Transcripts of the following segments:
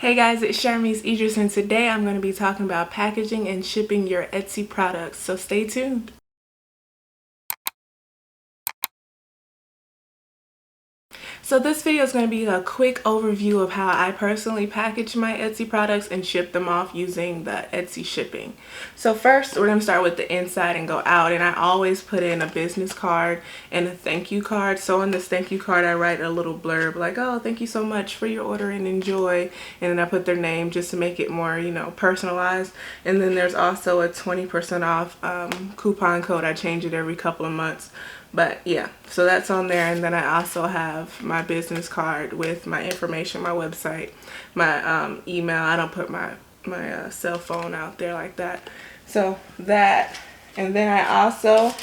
Hey guys, it's Sharmise Idris, and today I'm going to be talking about packaging and shipping your Etsy products, so stay tuned. So this video is going to be a quick overview of how I personally package my Etsy products and ship them off using the Etsy shipping. So first, we're going to start with the inside and go out, and I always put in a business card and a thank you card. So on this thank you card, I write a little blurb like, oh, thank you so much for your order and enjoy, and then I put their name just to make it more, personalized. And then there's also a 20% off coupon code. I change it every couple of months. But yeah, so that's on there. And then I also have my business card with my information, my website, my email. I don't put my cell phone out there like that. So that, and then I also,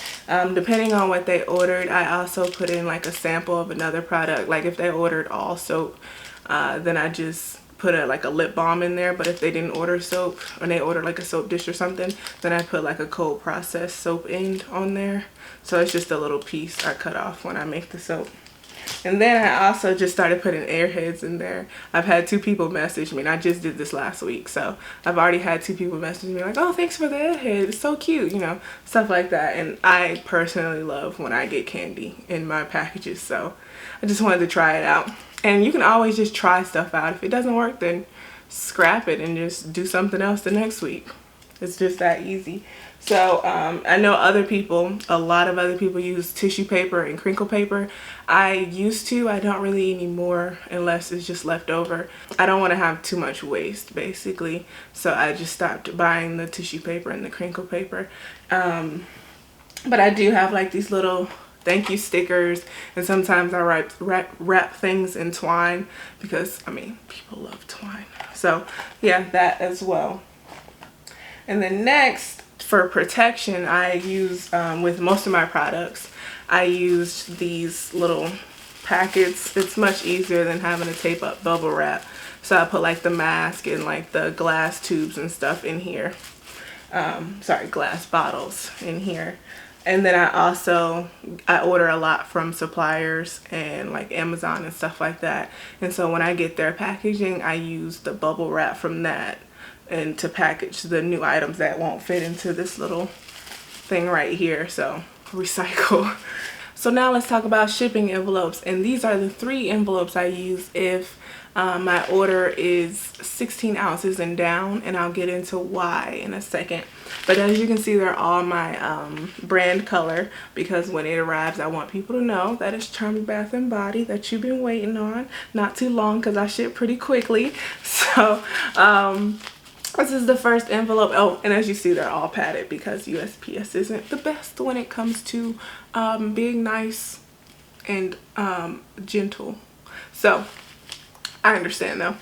depending on what they ordered, I also put in like a sample of another product. Like if they ordered all soap, then I just put like a lip balm in there. But if they didn't order soap, or they ordered like a soap dish or something, then I put like a cold processed soap end on there. So it's just a little piece I cut off when I make the soap. And then I also just started putting airheads in there. I've had 2 people message me, and I just did this last week. So I've already had 2 people message me like, oh, thanks for the airhead. It's so cute, stuff like that. And I personally love when I get candy in my packages. So I just wanted to try it out. And you can always just try stuff out. If it doesn't work, then scrap it and just do something else the next week. It's just that easy. So I know a lot of other people use tissue paper and crinkle paper. I used to, I don't really anymore unless it's just left over. I don't want to have too much waste basically. So I just stopped buying the tissue paper and the crinkle paper. But I do have like these little thank you stickers, and sometimes I wrap things in twine because, people love twine. So yeah, that as well. And then next, for protection, I use, with most of my products, I use these little packets. It's much easier than having to tape up bubble wrap. So I put like the mask and like the glass tubes and stuff in here. Glass bottles in here. And then I order a lot from suppliers and like Amazon and stuff like that. And so when I get their packaging, I use the bubble wrap from that and to package the new items that won't fit into this little thing right here. So recycle. So now let's talk about shipping envelopes, and these are the 3 envelopes I use if my order is 16 ounces and down, and I'll get into why in a second. But as you can see, they're all my brand color, because when it arrives, I want people to know that it's Charming Bath and Body that you've been waiting on. Not too long, because I ship pretty quickly. So this is the first envelope. Oh, and as you see, they're all padded because USPS isn't the best when it comes to being nice and gentle. So I understand though.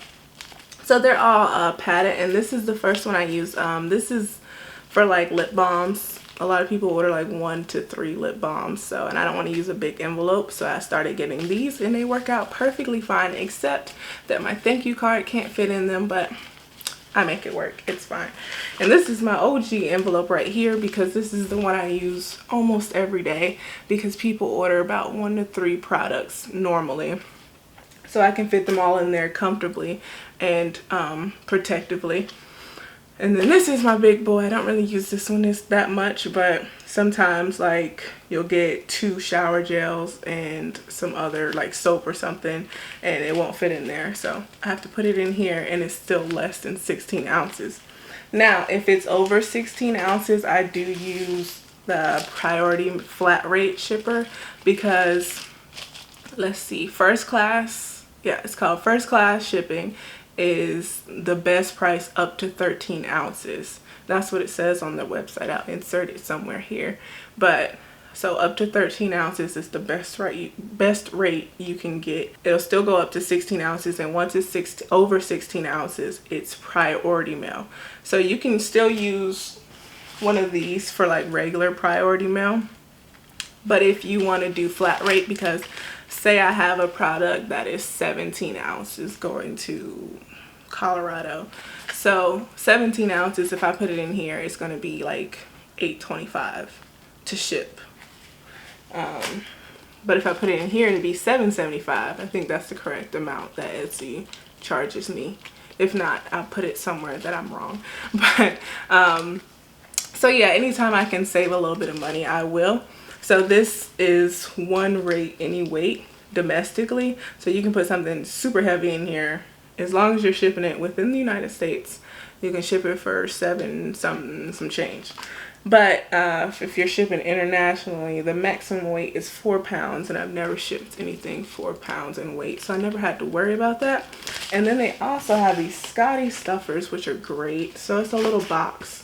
So they're all padded, and this is the first one I use. This is for like lip balms. A lot of people order like 1 to 3 lip balms, so, and I don't want to use a big envelope, so I started getting these, and they work out perfectly fine, except that my thank you card can't fit in them, but I make it work. It's fine. And this is my OG envelope right here, because this is the one I use almost every day, because people order about 1 to 3 products normally. So I can fit them all in there comfortably and protectively. And then this is my big boy. I don't really use this one that much, but sometimes like you'll get 2 shower gels and some other like soap or something, and it won't fit in there. So I have to put it in here, and it's still less than 16 ounces. Now, if it's over 16 ounces, I do use the priority flat rate shipper, because let's see, first class, yeah, it's called first class shipping, is the best price up to 13 ounces. That's what it says on the website. I'll insert it somewhere here. But so up to 13 ounces is the best rate you can get. It'll still go up to 16 ounces, and once it's over 16 ounces, it's priority mail. So you can still use one of these for like regular priority mail. But if you want to do flat rate, because say I have a product that is 17 ounces going to Colorado. So 17 ounces, if I put it in here, it's going to be like $8.25 to ship. But if I put it in here, it'd be $7.75. I think that's the correct amount that Etsy charges me. If not, I'll put it somewhere that I'm wrong. But so yeah, anytime I can save a little bit of money, I will. So this is one rate any weight domestically. So you can put something super heavy in here. As long as you're shipping it within the United States, you can ship it for some change. But if you're shipping internationally, the maximum weight is 4 pounds, and I've never shipped anything 4 pounds in weight, so I never had to worry about that. And then they also have these Scotty stuffers, which are great. So it's a little box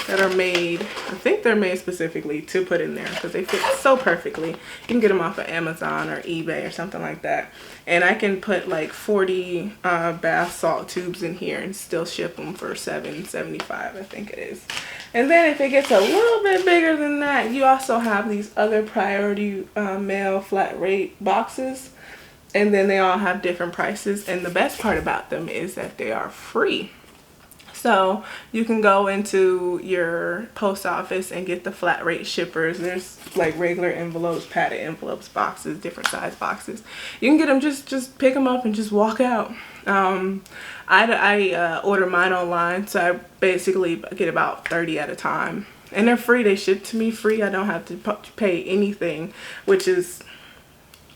that are made, I think they're made specifically to put in there because they fit so perfectly. You can get them off of Amazon or eBay or something like that. And I can put like 40 bath salt tubes in here and still ship them for $7.75, I think it is. And then if it gets a little bit bigger than that, you also have these other priority mail flat rate boxes. And then they all have different prices. And the best part about them is that they are free. So you can go into your post office and get the flat rate shippers. There's like regular envelopes, padded envelopes, boxes, different size boxes. You can get them, just pick them up and just walk out. I order mine online, so I basically get about 30 at a time. And they're free. They ship to me free. I don't have to pay anything, which is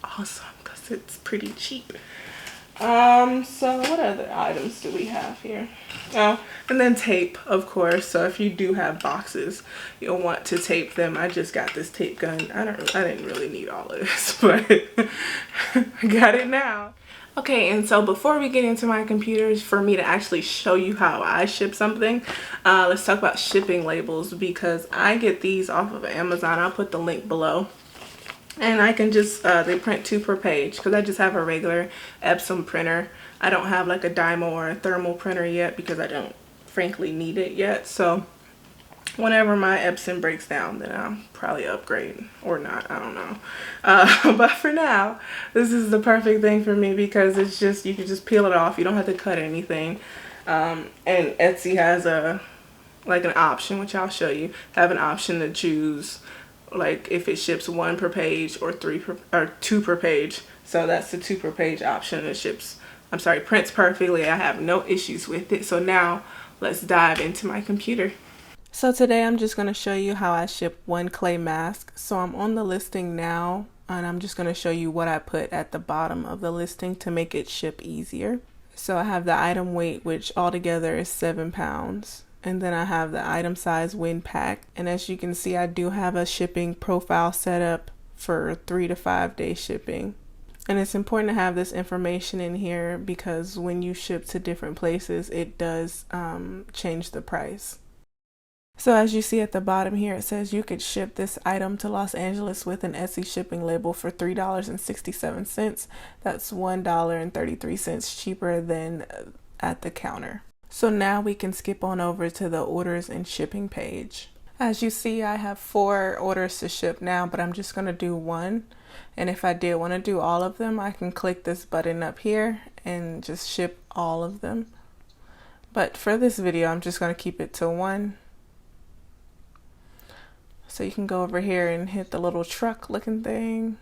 awesome because it's pretty cheap. So what other items do we have here? Oh, and then tape, of course. So if you do have boxes, you'll want to tape them. I just got this tape gun. I didn't really need all of this, but I got it now. Okay, and so before we get into my computers, for me to actually show you how I ship something, let's talk about shipping labels, because I get these off of Amazon. I'll put the link below. And I can just, they print 2 per page because I just have a regular Epson printer. I don't have like a Dymo or a thermal printer yet because I don't frankly need it yet. So whenever my Epson breaks down, then I'll probably upgrade or not. I don't know. But for now, this is the perfect thing for me because it's just, you can just peel it off. You don't have to cut anything. And Etsy has an option, which I'll show you, have an option to choose like if it ships 1 per page or 2 per page. So that's the 2 per page option. It prints perfectly. I have no issues with it. So now let's dive into my computer. So today I'm just going to show you how I ship 1 clay mask. So I'm on the listing now, and I'm just going to show you what I put at the bottom of the listing to make it ship easier. So I have the item weight, which altogether is 7 pounds. And then I have the item size when packed. And as you can see, I do have a shipping profile set up for 3 to 5 day shipping. And it's important to have this information in here because when you ship to different places, it does change the price. So as you see at the bottom here, it says you could ship this item to Los Angeles with an Etsy shipping label for $3.67. That's $1.33 cheaper than at the counter. So now we can skip on over to the orders and shipping page. As you see, I have 4 orders to ship now, but I'm just going to do 1. And if I did want to do all of them, I can click this button up here and just ship all of them. But for this video, I'm just going to keep it to 1. So you can go over here and hit the little truck looking thing.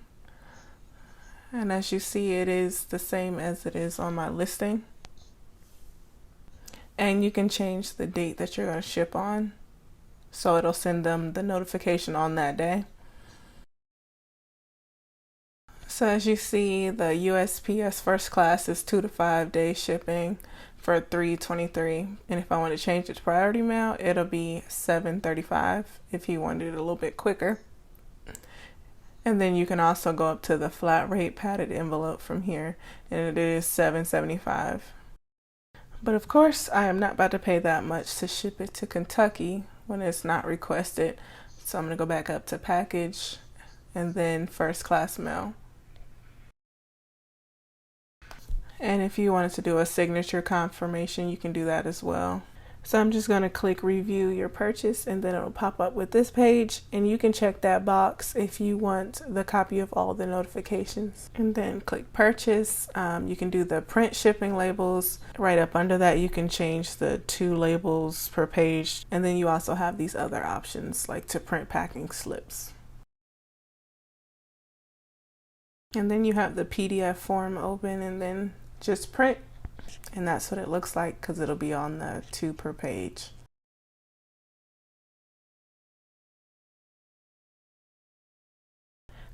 And as you see, it is the same as it is on my listing. And you can change the date that you're going to ship on. So it'll send them the notification on that day. So as you see, the USPS first class is 2 to 5 day shipping for $3.23. And if I want to change it to priority mail, it'll be $7.35 if you wanted it a little bit quicker. And then you can also go up to the flat rate padded envelope from here, and it is $7.75. But of course, I am not about to pay that much to ship it to Kentucky when it's not requested. So I'm going to go back up to package and then first class mail. And if you wanted to do a signature confirmation, you can do that as well. So I'm just going to click review your purchase, and then it'll pop up with this page, and you can check that box if you want the copy of all the notifications. And then click purchase. You can do the print shipping labels. Right up under that, you can change the 2 labels per page. And then you also have these other options like to print packing slips. And then you have the PDF form open, and then just print. And that's what it looks like because it'll be on the 2 per page.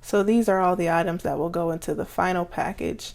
So these are all the items that will go into the final package.